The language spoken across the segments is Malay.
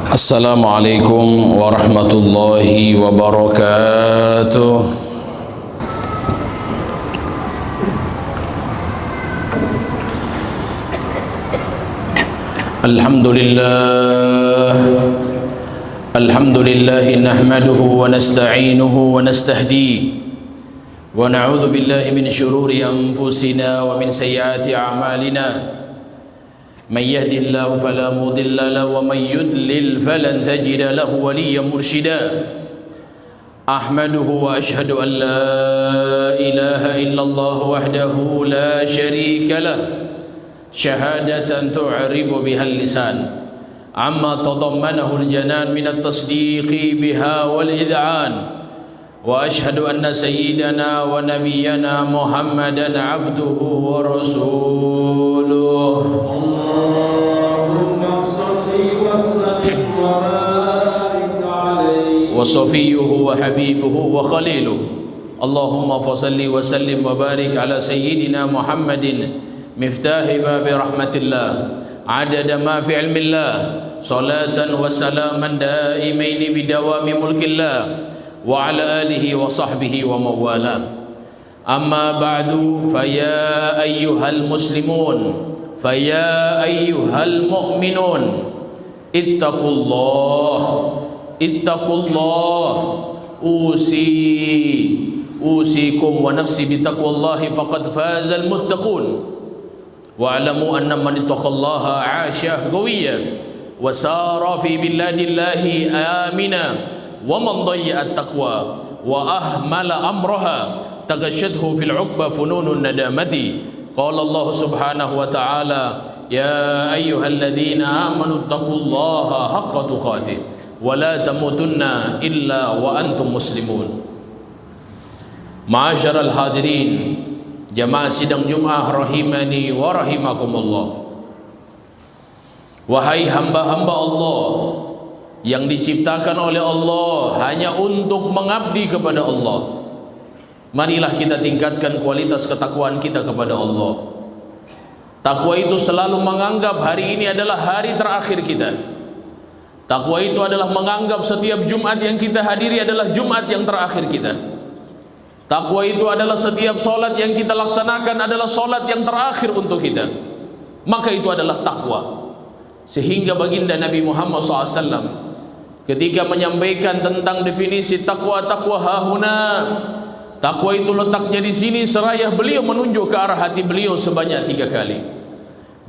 Assalamualaikum warahmatullahi wabarakatuh. Alhamdulillah nahmaduhu wa nasta'inuhu wa nastahdi wa na'udzu billahi min shururi anfusina wa min sayyiati a'malina. من يهد الله فلا مضل له ومن يضلل فلن تجد له وليا مرشدا أحمده وأشهد أن لا إله إلا الله وحده لا شريك له شهادة تعرب بها اللسان عما تضمنه الجنان من التصديق بها والإذعان وأشهد أن سيدنا ونبينا محمدا عبده ورسوله اللهم صل وسلم وبارك عليه وصفيه وحبيبه وخليله اللهم فصل وسلم وبارك على سيدنا محمد مفتاح باب رحمة الله عدد ما في علم الله صلاة وسلاما دائمين بدوام ملك الله وعلى آله وصحبه ومن والاه أما بعد فيا أيها المسلمون فيا أيها المؤمنون اتقوا الله أوصيكم ونفسي بتقوى الله فقد فاز المتقون واعلموا أن من اتقى الله عاش قويا وسار في بلاد الله آمنا ومن ضيع التقوى وأهمل أمرها تغشته في العقبة فنون الندامة قال الله سبحانه وتعالى يا أيها الذين آمنوا اتقوا الله حق تقاته ولا تموتن إلا وأنتم مسلمون. Ma'asyiral hadirin jamaah sidang Jumat rahimani wa rahimakumullah. Wahai hamba-hamba Allah yang diciptakan oleh Allah hanya untuk mengabdi kepada Allah, marilah kita tingkatkan kualitas ketakwaan kita kepada Allah. Takwa itu selalu menganggap hari ini adalah hari terakhir kita. Takwa itu adalah menganggap setiap Jumat yang kita hadiri adalah Jumat yang terakhir kita. Takwa itu adalah setiap solat yang kita laksanakan adalah solat yang terakhir untuk kita. Maka itu adalah takwa. Sehingga baginda Nabi Muhammad SAW ketika menyampaikan tentang definisi takwa hahuna, takwa itu letaknya di sini, seraya beliau menunjuk ke arah hati beliau sebanyak 3 kali.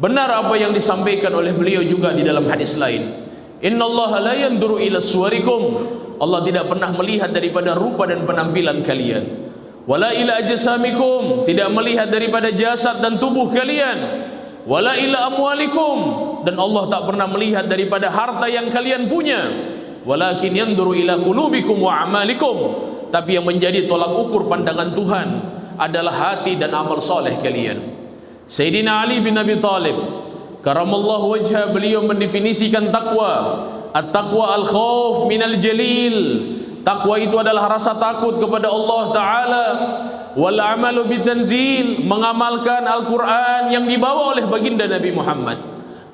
Benar apa yang disampaikan oleh beliau juga di dalam hadis lain. Innallaha la yanduru ila suwarikum. Allah tidak pernah melihat daripada rupa dan penampilan kalian. Wala ila ajsamikum, tidak melihat daripada jasad dan tubuh kalian. Wala ila amwalikum, dan Allah tak pernah melihat daripada harta yang kalian punya. Walakin yanduru ila qulubikum wa amalikum, tapi yang menjadi tolak ukur pandangan Tuhan adalah hati dan amal soleh kalian. Sayyidina Ali bin Abi Thalib karamallahu wajhah, beliau mendefinisikan takwa. At-taqwa al-khauf minal jalil. Takwa itu adalah rasa takut kepada Allah Ta'ala. Wal amalu bitanzil, mengamalkan Al-Quran yang dibawa oleh baginda Nabi Muhammad.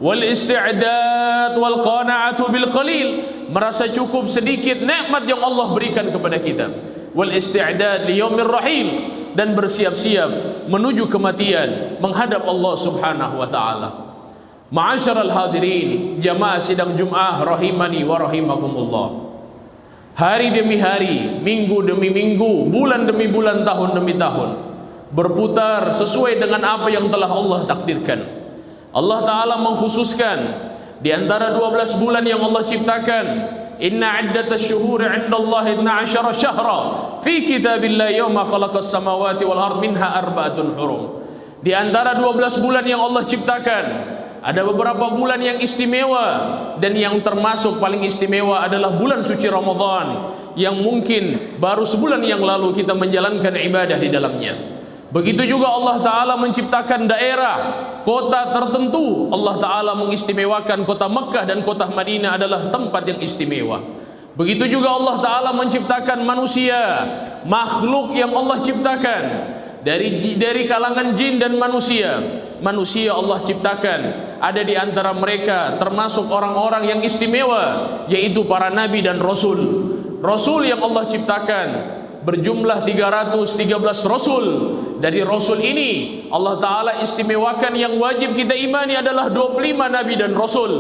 Wal isti'dad wal qana'atu bil qalil, merasa cukup sedikit nikmat yang Allah berikan kepada kita. Wal isti'dad li yaumir rahim, dan bersiap-siap menuju kematian menghadap Allah Subhanahu wa taala. Ma'asyiral hadirin jamaah sidang Jumat rahimani wa rahimakumullah. Hari demi hari, minggu demi minggu, bulan demi bulan, tahun demi tahun berputar sesuai dengan apa yang telah Allah takdirkan. Allah Ta'ala mengkhususkan di antara 12 bulan yang Allah ciptakan, inna iddatasy syuhuri 'indallahi 12 syahra fi kitabillahi yawma khalaqas samawati wal ardh minha arba'atun hurum. Di antara 12 bulan yang Allah ciptakan ada beberapa bulan yang istimewa, dan yang termasuk paling istimewa adalah bulan suci Ramadan yang mungkin baru sebulan yang lalu kita menjalankan ibadah di dalamnya. Begitu juga Allah Ta'ala menciptakan daerah, kota tertentu. Allah Ta'ala mengistimewakan kota Mekah dan kota Madinah adalah tempat yang istimewa. Begitu juga Allah Ta'ala menciptakan manusia, makhluk yang Allah ciptakan dari kalangan jin dan manusia. manusia Allah ciptakan, ada di antara mereka termasuk orang-orang yang istimewa, yaitu para nabi dan rasul. Rasul yang Allah ciptakan berjumlah 313 rasul. Dari rasul ini Allah Ta'ala istimewakan yang wajib kita imani adalah 25 nabi dan rasul.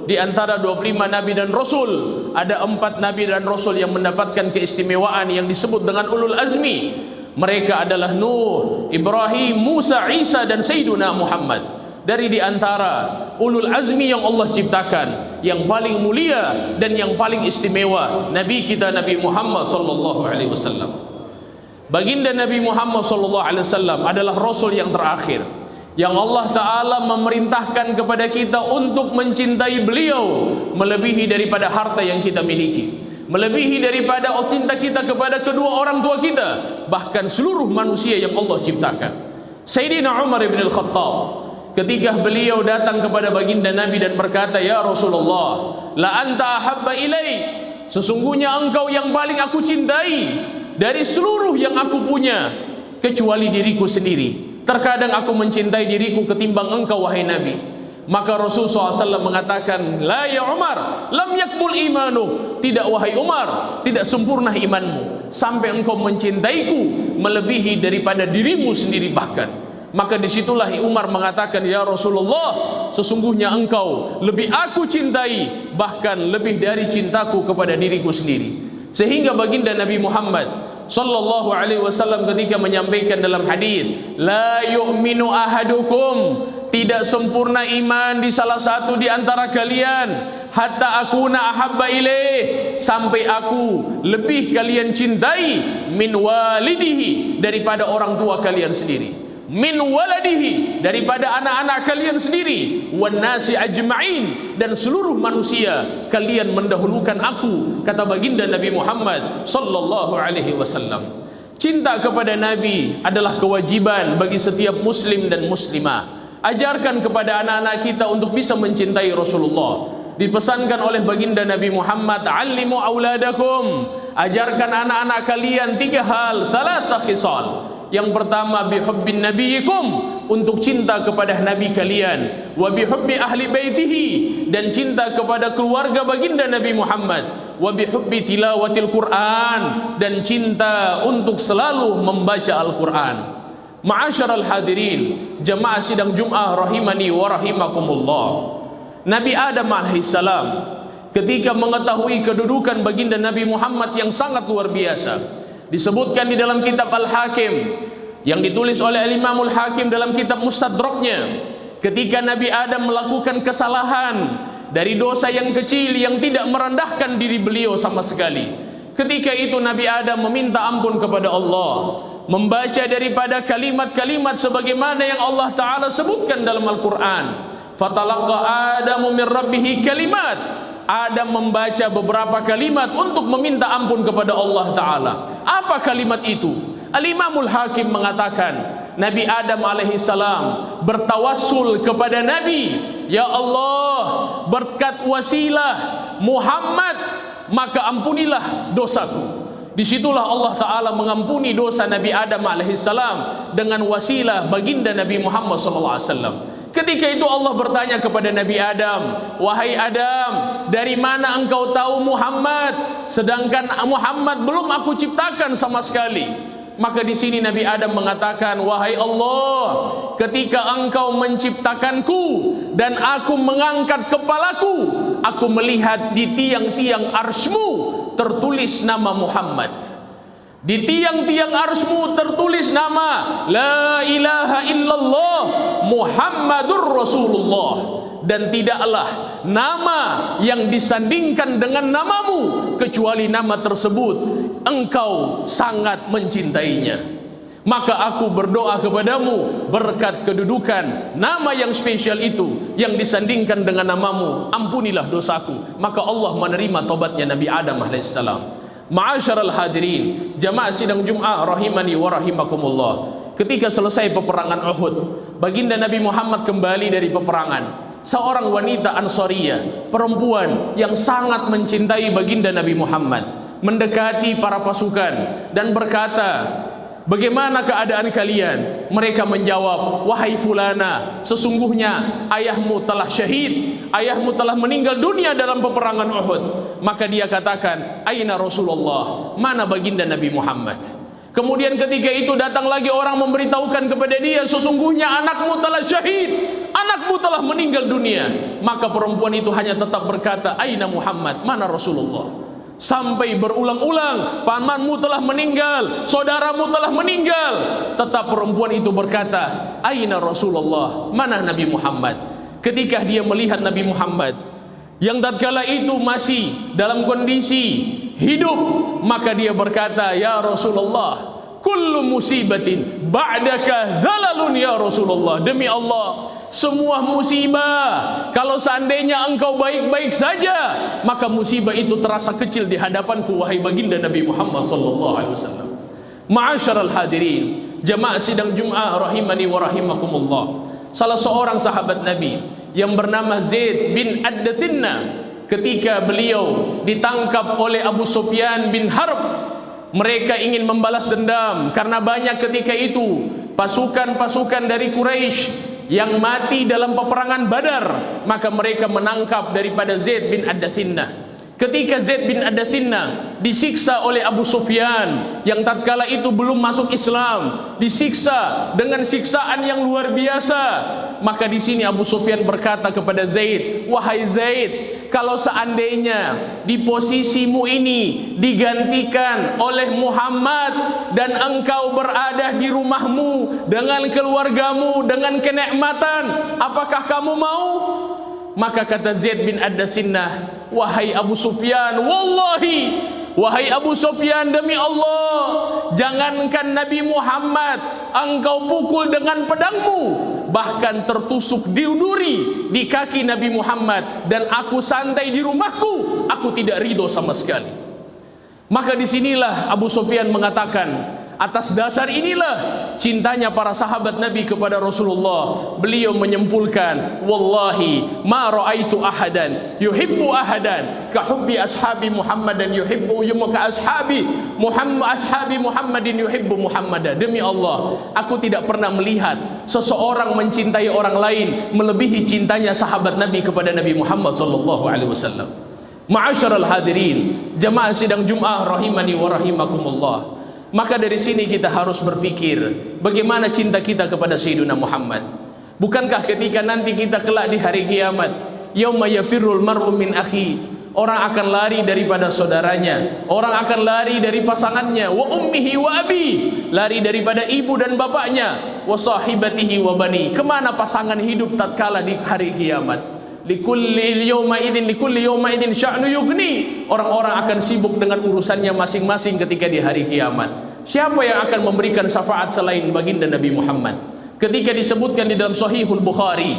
Di antara 25 nabi dan rasul ada 4 nabi dan rasul yang mendapatkan keistimewaan yang disebut dengan ulul azmi. Mereka adalah Nuh, Ibrahim, Musa, Isa dan Sayyiduna Muhammad. Dari di antara ulul azmi yang Allah ciptakan, yang paling mulia dan yang paling istimewa Nabi kita Nabi Muhammad sallallahu alaihi wasallam. Baginda Nabi Muhammad sallallahu alaihi wasallam adalah rasul yang terakhir yang Allah Ta'ala memerintahkan kepada kita untuk mencintai beliau melebihi daripada harta yang kita miliki, melebihi daripada cinta kita kepada kedua orang tua kita, bahkan seluruh manusia yang Allah ciptakan. Sayyidina Umar bin Al-Khattab ketika beliau datang kepada baginda Nabi dan berkata, "Ya Rasulullah, la anta ahabba ilai, sesungguhnya engkau yang paling aku cintai dari seluruh yang aku punya kecuali diriku sendiri. Terkadang aku mencintai diriku ketimbang engkau wahai Nabi." Maka Rasulullah SAW mengatakan, "La ya Umar, lam yakmul imanu." Tidak wahai Umar, tidak sempurna imanmu sampai engkau mencintaiku melebihi daripada dirimu sendiri bahkan. Maka disitulah Umar mengatakan, "Ya Rasulullah, sesungguhnya engkau lebih aku cintai bahkan lebih dari cintaku kepada diriku sendiri." Sehingga baginda Nabi Muhammad sallallahu alaihi wasallam ketika menyampaikan dalam hadis, "La yu'minu ahadukum," tidak sempurna iman di salah satu di antara kalian, hatta akuna ahabba ilaih, sampai aku lebih kalian cintai min walidihi, daripada orang tua kalian sendiri, min waladihi, daripada anak-anak kalian sendiri, wan nasi ajma'in, dan seluruh manusia kalian mendahulukan aku, kata baginda Nabi Muhammad sallallahu alaihi wasallam. Cinta kepada Nabi adalah kewajiban bagi setiap muslim dan muslimah. Ajarkan kepada anak-anak kita untuk bisa mencintai Rasulullah. Dipesankan oleh baginda Nabi Muhammad, "Allimu auladakum," ajarkan anak-anak kalian 3 hal, thalatha khisal. Yang pertama, bihubbin nabiyikum, untuk cinta kepada nabi kalian, wa bihubbi ahli baitihi, dan cinta kepada keluarga baginda Nabi Muhammad, wa bihubbi tilawatil Quran, dan cinta untuk selalu membaca Al-Quran. Ma'asyiral hadirin, jamaah sidang Jum'ah rahimani wa rahimakumullah. Nabi Adam alaihissalam ketika mengetahui kedudukan baginda Nabi Muhammad yang sangat luar biasa, disebutkan di dalam kitab Al-Hakim yang ditulis oleh Al-Imamul Hakim dalam kitab Mustadraknya, ketika Nabi Adam melakukan kesalahan dari dosa yang kecil yang tidak merendahkan diri beliau sama sekali. Ketika itu Nabi Adam meminta ampun kepada Allah, membaca daripada kalimat-kalimat sebagaimana yang Allah Ta'ala sebutkan dalam Al-Quran. Fatalaqa Adamu min rabbihi kalimat. Adam membaca beberapa kalimat untuk meminta ampun kepada Allah Ta'ala. Apa kalimat itu? Al-Imamul Hakim mengatakan, Nabi Adam alaihissalam bertawassul kepada Nabi, "Ya Allah, berkat wasilah Muhammad, maka ampunilah dosaku." Disitulah Allah Ta'ala mengampuni dosa Nabi Adam alaihissalam dengan wasilah baginda Nabi Muhammad SAW. Ketika itu Allah bertanya kepada Nabi Adam, "Wahai Adam, dari mana engkau tahu Muhammad, sedangkan Muhammad belum aku ciptakan sama sekali?" Maka di sini Nabi Adam mengatakan, "Wahai Allah, ketika engkau menciptakanku dan aku mengangkat kepalaku, aku melihat di tiang-tiang arsy-Mu tertulis nama Muhammad. Di tiang-tiang arsy-Mu tertulis nama La ilaha illallah Muhammadur Rasulullah, dan tidaklah nama yang disandingkan dengan namamu kecuali nama tersebut engkau sangat mencintainya. Maka aku berdoa kepadamu berkat kedudukan nama yang spesial itu yang disandingkan dengan namamu, ampunilah dosaku." Maka Allah menerima tobatnya Nabi Adam alaihissalam. Ma'asyiral hadirin, jamaah sidang Jum'ah rahimani wa rahimakumullah. Ketika selesai peperangan Uhud, baginda Nabi Muhammad kembali dari peperangan. Seorang wanita Ansariyah, perempuan yang sangat mencintai baginda Nabi Muhammad, mendekati para pasukan dan berkata, bagaimana keadaan kalian? Mereka menjawab, wahai fulana, sesungguhnya ayahmu telah syahid, ayahmu telah meninggal dunia dalam peperangan Uhud. Maka dia katakan, aina Rasulullah, mana baginda Nabi Muhammad? Kemudian ketika itu datang lagi orang memberitahukan kepada dia, sesungguhnya anakmu telah syahid, anakmu telah meninggal dunia. Maka perempuan itu hanya tetap berkata, aina Muhammad, mana Rasulullah? Sampai berulang-ulang, pamanmu telah meninggal, saudaramu telah meninggal, tetap perempuan itu berkata, aina Rasulullah, mana Nabi Muhammad? Ketika dia melihat Nabi Muhammad yang tatkala itu masih dalam kondisi hidup, maka dia berkata, ya Rasulullah, kullu musibatin ba'daka dhalalun ya Rasulullah. Demi Allah, semua musibah, kalau seandainya engkau baik-baik saja, maka musibah itu terasa kecil di hadapanku, wahai baginda Nabi Muhammad sallallahu alaihi wasallam. Ma'asyiral hadirin, jamaah sidang Jumat rahimani wa rahimakumullah. Salah seorang sahabat Nabi yang bernama Zaid bin Ad-Dathinna, ketika beliau ditangkap oleh Abu Sufyan bin Harb, mereka ingin membalas dendam karena banyak ketika itu pasukan-pasukan dari Quraisy yang mati dalam peperangan Badar. Maka mereka menangkap daripada Zaid bin Ad-Dathinna. Ketika Zaid bin Ad-Dathinna disiksa oleh Abu Sufyan yang tatkala itu belum masuk Islam, disiksa dengan siksaan yang luar biasa, maka di sini Abu Sufyan berkata kepada Zaid, wahai Zaid, kalau seandainya di posisimu ini digantikan oleh Muhammad dan engkau berada di rumahmu dengan keluargamu dengan kenikmatan, apakah kamu mau? Maka kata Zaid bin Ad-Dathinna, wahai Abu Sufyan, wallahi, wahai Abu Sufyan, demi Allah, jangankan Nabi Muhammad engkau pukul dengan pedangmu, bahkan tertusuk diuduri di kaki Nabi Muhammad dan aku santai di rumahku, aku tidak ridho sama sekali. Maka disinilah Abu Sufyan mengatakan, atas dasar inilah cintanya para sahabat Nabi kepada Rasulullah. Beliau menyimpulkan, wallahi ma ra'aitu ahadan yuhibbu ahadan ka hubbi ashabi Muhammadan yuhibbu ka ashabi Muhammadin yuhibbu Muhammadan. Demi Allah, aku tidak pernah melihat seseorang mencintai orang lain melebihi cintanya sahabat Nabi kepada Nabi Muhammad sallallahu alaihi wasallam. Ma'asyiral hadirin, jamaah sidang Jumat rahimani wa rahimakumullah. Maka dari sini kita harus berpikir bagaimana cinta kita kepada Sayyidina Muhammad. Bukankah ketika nanti kita kelak di hari kiamat, yauma yafirrul mar'u min akhi, orang akan lari daripada saudaranya, orang akan lari dari pasangannya, wa ummihi wa abi, lari daripada ibu dan bapaknya, wa sahibatihi wa bani. Kemana pasangan hidup tatkala di hari kiamat? Likulli yawma idzin sya'nu yughni. Orang-orang akan sibuk dengan urusannya masing-masing ketika di hari kiamat. Siapa yang akan memberikan syafaat selain baginda Nabi Muhammad? Ketika disebutkan di dalam Sahihul Bukhari,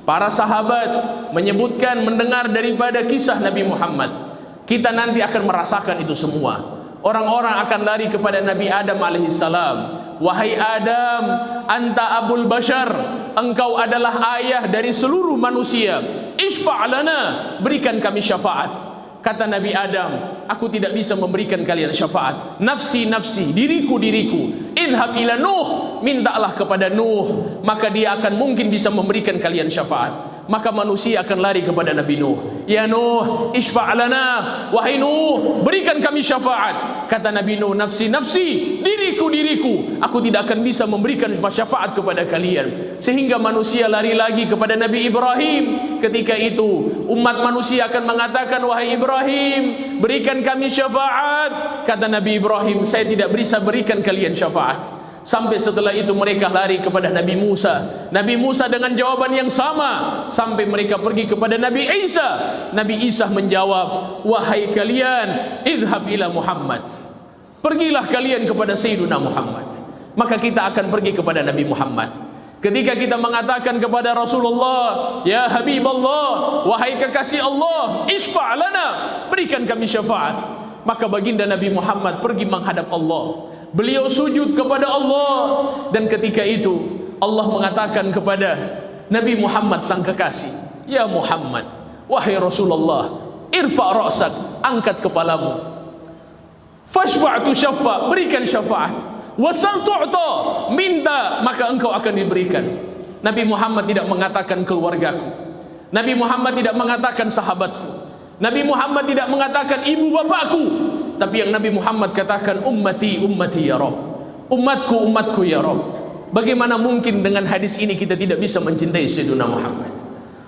para sahabat menyebutkan mendengar daripada kisah Nabi Muhammad. Kita nanti akan merasakan itu semua. Orang-orang akan lari kepada Nabi Adam alaihissalam. Wahai Adam, anta abul bashar, engkau adalah ayah dari seluruh manusia. Isfa'lana, berikan kami syafaat. Kata Nabi Adam, aku tidak bisa memberikan kalian syafaat. Nafsi nafsi, diriku diriku. Idhab ila Nuh, mintalah kepada Nuh, maka dia akan mungkin bisa memberikan kalian syafaat. Maka manusia akan lari kepada Nabi Nuh. Ya Nuh, isfa'lana, wahai Nuh, berikan kami syafaat. Kata Nabi Nuh, nafsi nafsi, diriku diriku, aku tidak akan bisa memberikan syafaat kepada kalian. Sehingga manusia lari lagi kepada Nabi Ibrahim. Ketika itu umat manusia akan mengatakan, wahai Ibrahim, berikan kami syafaat. Kata Nabi Ibrahim, saya tidak bisa berikan kalian syafaat. Sampai setelah itu mereka lari kepada Nabi Musa. Nabi Musa dengan jawaban yang sama. Sampai mereka pergi kepada Nabi Isa. Nabi Isa menjawab, wahai kalian, idhab ila Muhammad, pergilah kalian kepada Sayyidina Muhammad. Maka kita akan pergi kepada Nabi Muhammad. Ketika kita mengatakan kepada Rasulullah, ya Habiballah, wahai kekasih Allah, isfa'lana, berikan kami syafaat. Maka baginda Nabi Muhammad pergi menghadap Allah. Beliau sujud kepada Allah. Dan ketika itu Allah mengatakan kepada Nabi Muhammad sang kekasih, ya Muhammad, wahai Rasulullah, irfa' ra'sak, angkat kepalamu. Fashfa'tu syafa', berikan syafaat. Wasal tu'ta, minta maka engkau akan diberikan. Nabi Muhammad tidak mengatakan keluargaku. Nabi Muhammad tidak mengatakan sahabatku. Nabi Muhammad tidak mengatakan ibu bapakku. Tapi yang Nabi Muhammad katakan ummati ummati ya Rabb. Umatku umatku ya Rabb. Bagaimana mungkin dengan hadis ini kita tidak bisa mencintai Sayyidina Muhammad?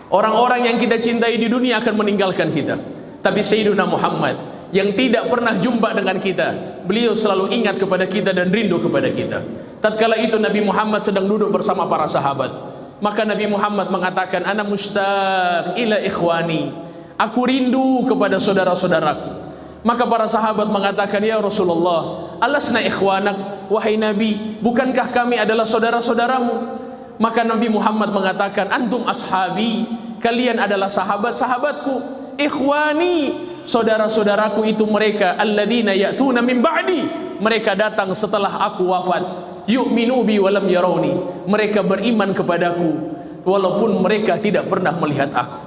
Orang-orang yang kita cintai di dunia akan meninggalkan kita. Tapi Sayyidina Muhammad yang tidak pernah jumpa dengan kita, beliau selalu ingat kepada kita dan rindu kepada kita. Tatkala itu Nabi Muhammad sedang duduk bersama para sahabat, maka Nabi Muhammad mengatakan, ana mustaq ila ikhwani, aku rindu kepada saudara-saudaraku. Maka para sahabat mengatakan, ya Rasulullah, alasna ikhwanak, wahai Nabi, bukankah kami adalah saudara-saudaramu? Maka Nabi Muhammad mengatakan, antum ashabi, kalian adalah sahabat-sahabatku. Ikhwani, saudara-saudaraku itu mereka alladzina ya'tuna min ba'di, mereka datang setelah aku wafat. Yu'minu bi walam yarawni, mereka beriman kepadaku walaupun mereka tidak pernah melihat aku.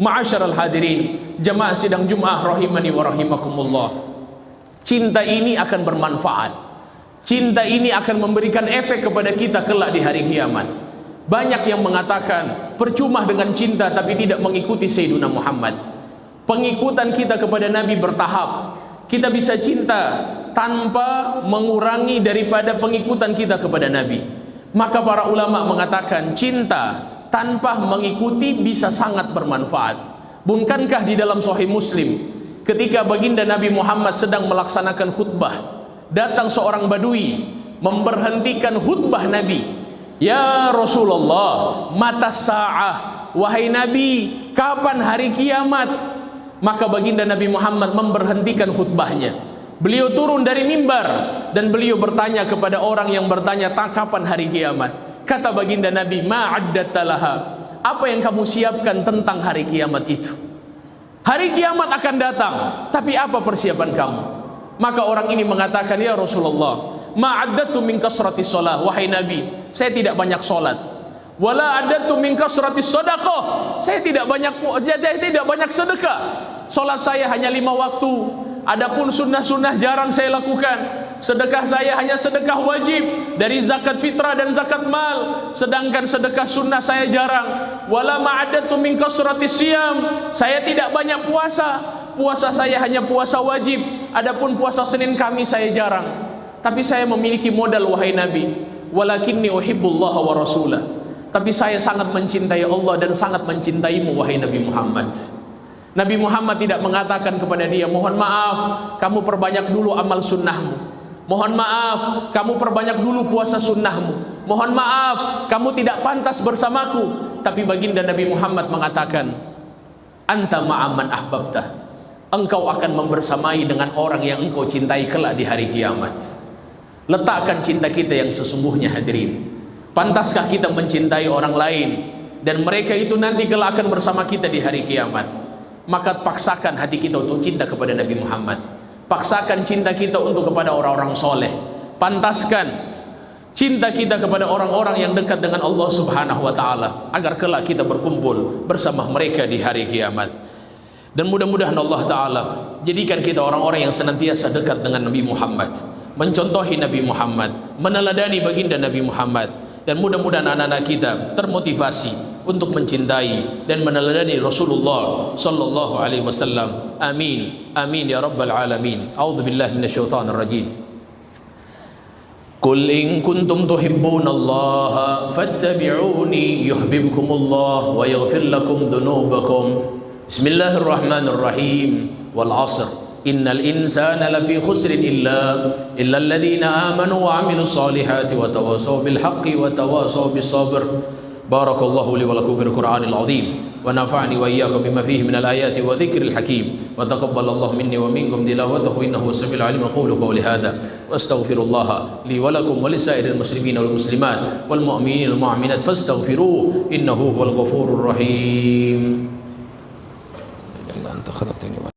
Ma'asyiral hadirin, jamaah sidang Jumat rahimani wa rahimakumullah. Cinta ini akan bermanfaat. Cinta ini akan memberikan efek kepada kita kelak di hari kiamat. Banyak yang mengatakan percuma dengan cinta tapi tidak mengikuti Sayyidina Muhammad. Pengikutan kita kepada Nabi bertahap. Kita bisa cinta tanpa mengurangi daripada pengikutan kita kepada Nabi. Maka para ulama mengatakan cinta tanpa mengikuti bisa sangat bermanfaat. Bukankah di dalam Sahih Muslim ketika baginda Nabi Muhammad sedang melaksanakan khutbah, datang seorang badui memberhentikan khutbah Nabi. Ya Rasulullah, mata sa'ah, wahai Nabi, kapan hari kiamat? Maka baginda Nabi Muhammad memberhentikan khutbahnya. Beliau turun dari mimbar dan beliau bertanya kepada orang yang bertanya, kapan hari kiamat? Kata baginda Nabi, ma'addatta laha, apa yang kamu siapkan tentang hari kiamat itu? Hari kiamat akan datang, tapi apa persiapan kamu? Maka orang ini mengatakan, ya Rasulullah, ma'addatu min kasrati shalah, wahai Nabi, saya tidak banyak salat. Wala addatu min kasrati shadaqah, saya tidak banyak sedekah. Salat saya hanya 5 waktu. Adapun sunnah-sunnah jarang saya lakukan. Sedekah saya hanya sedekah wajib dari zakat fitrah dan zakat mal. Sedangkan sedekah sunnah saya jarang. Wala ma'adatu min kasrati siyam, saya tidak banyak puasa. Puasa saya hanya puasa wajib. Adapun puasa Senin Kamis saya jarang. Tapi saya memiliki modal wahai Nabi. Walakinni uhibbullaha wa rasulah. Tapi saya sangat mencintai Allah dan sangat mencintaimu wahai Nabi Muhammad. Nabi Muhammad tidak mengatakan kepada dia, mohon maaf, kamu perbanyak dulu amal sunnahmu. Mohon maaf, kamu perbanyak dulu puasa sunnahmu. Mohon maaf, kamu tidak pantas bersamaku. Tapi baginda Nabi Muhammad mengatakan, anta ma'aman ahbabta, engkau akan membersamai dengan orang yang engkau cintai kelak di hari kiamat. Letakkan cinta kita yang sesungguhnya hadirin. Pantaskah kita mencintai orang lain dan mereka itu nanti kelak akan bersama kita di hari kiamat? Maka paksakan hati kita untuk cinta kepada Nabi Muhammad. Paksakan cinta kita untuk kepada orang-orang soleh. Pantaskan cinta kita kepada orang-orang yang dekat dengan Allah Subhanahu wa ta'ala, agar kelak kita berkumpul bersama mereka di hari kiamat. Dan mudah-mudahan Allah ta'ala jadikan kita orang-orang yang senantiasa dekat dengan Nabi Muhammad, mencontohi Nabi Muhammad, meneladani baginda Nabi Muhammad. Dan mudah-mudahan anak-anak kita termotivasi untuk mencintai dan meneladani Rasulullah sallallahu alaihi wasallam. Amin. Amin ya rabbal alamin. A'udzu billahi minasyaitonir rajim. Qul in kuntum tuhibbunallaha fattabi'uni yuhibbukumullah wa yaghfir lakum dhunubakum. Bismillahirrahmanirrahim. Wal 'ashr. Innal insana lafi khusrin illa alladhina amanu wa 'amilus solihati wa tawasaw bil haqqi wa tawasaw bis sabr. Barakallahu li wa lakum fil Qur'anil 'azim wa nafa'ani wa iyyakum bima fihi minal ayati wa dhikril hakim wa taqabbalallahu minni wa minkum tilawatahu innahu was-sami'ul 'alim. Aqulu qawli hadha wa astaghfirullaha li wa lakum wa lisa'iril muslimin wal muslimat wal mu'minin wal mu'minat fastaghfiruhu innahu huwal ghafurur rahim.